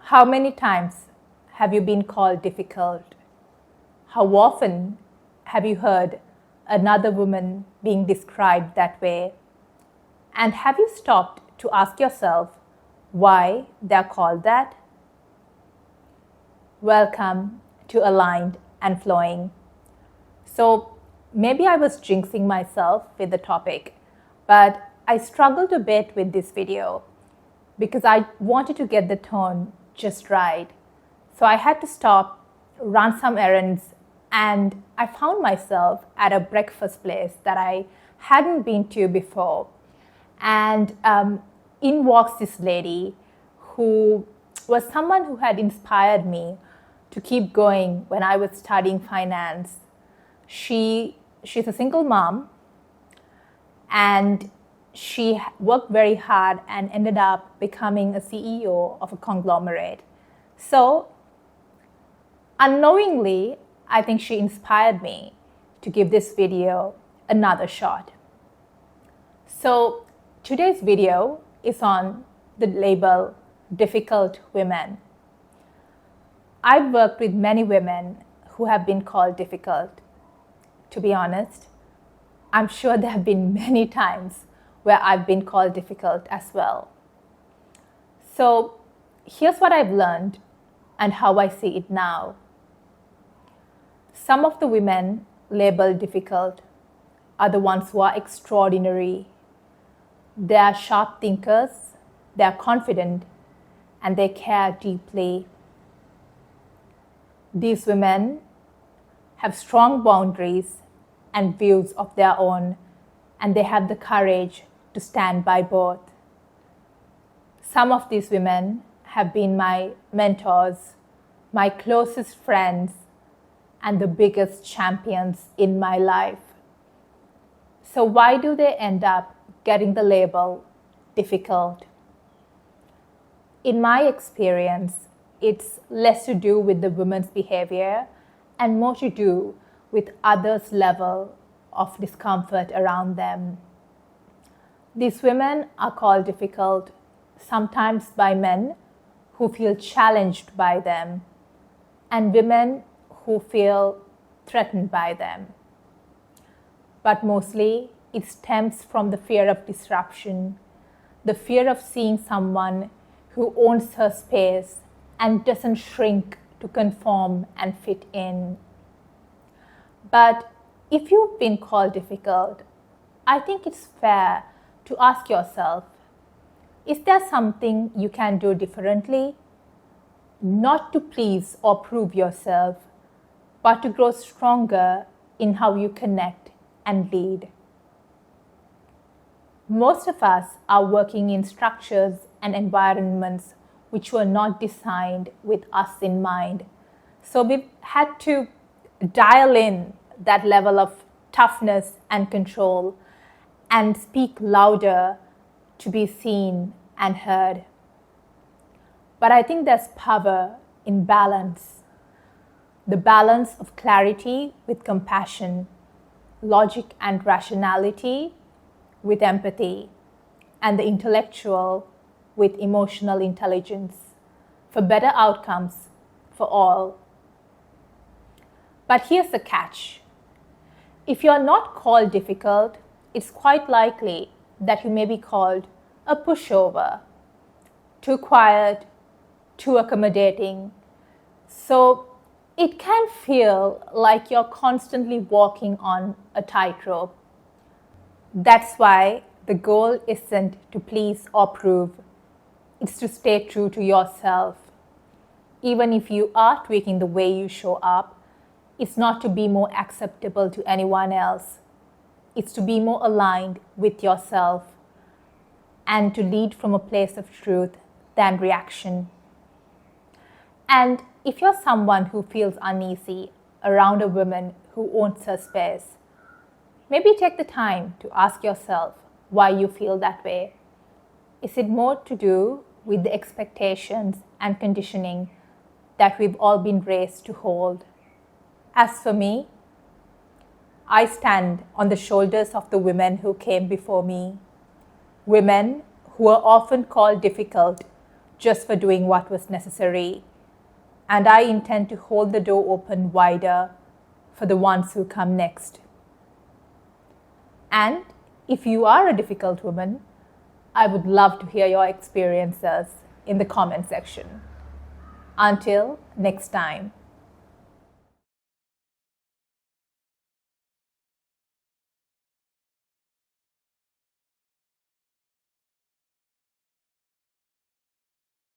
How many times have you been called difficult? How often have you heard another woman being described that way? And have you stopped to ask yourself why they're called that? Welcome to Aligned and Flowing. So maybe I was jinxing myself with the topic, but I struggled a bit with this video because I wanted to get the tone just right. So I had to stop, run some errands, and I found myself at a breakfast place that I hadn't been to before. And in walks this lady who was someone who had inspired me to keep going when I was studying finance. She's a single mom, and she worked very hard and ended up becoming a CEO of a conglomerate. So unknowingly, I think she inspired me to give this video another shot. So today's video is on the label difficult women. I've worked with many women who have been called difficult. To be honest, I'm sure there have been many times where I've been called difficult as well. So here's what I've learned and how I see it now. Some of the women labeled difficult are the ones who are extraordinary. They are sharp thinkers, they are confident, and they care deeply. These women have strong boundaries and views of their own, and they have the courage to stand by both. Some of these women have been my mentors, my closest friends, and the biggest champions in my life. So why do they end up getting the label difficult? In my experience, it's less to do with the woman's behavior and more to do with others' level of discomfort around them. These women are called difficult sometimes by men who feel challenged by them and women who feel threatened by them. But mostly it stems from the fear of disruption, the fear of seeing someone who owns her space and doesn't shrink to conform and fit in. But if you've been called difficult, I think it's fair to ask yourself, is there something you can do differently? Not to please or prove yourself, but to grow stronger in how you connect and lead. Most of us are working in structures and environments which were not designed with us in mind. So we've had to dial in that level of toughness and control and speak louder to be seen and heard. But I think there's power in balance. The balance of clarity with compassion, logic and rationality with empathy, and the intellectual with emotional intelligence for better outcomes for all. But here's the catch. If you're not called difficult, it's quite likely that you may be called a pushover, too quiet, too accommodating. So it can feel like you're constantly walking on a tightrope. That's why the goal isn't to please or prove. It's to stay true to yourself. Even if you are tweaking the way you show up, it's not to be more acceptable to anyone else. It's to be more aligned with yourself and to lead from a place of truth than reaction. And if you're someone who feels uneasy around a woman who owns her space, maybe take the time to ask yourself why you feel that way. Is it more to do with the expectations and conditioning that we've all been raised to hold? As for me, I stand on the shoulders of the women who came before me, women who are often called difficult just for doing what was necessary, and I intend to hold the door open wider for the ones who come next. And if you are a difficult woman, I would love to hear your experiences in the comment section. Until next time.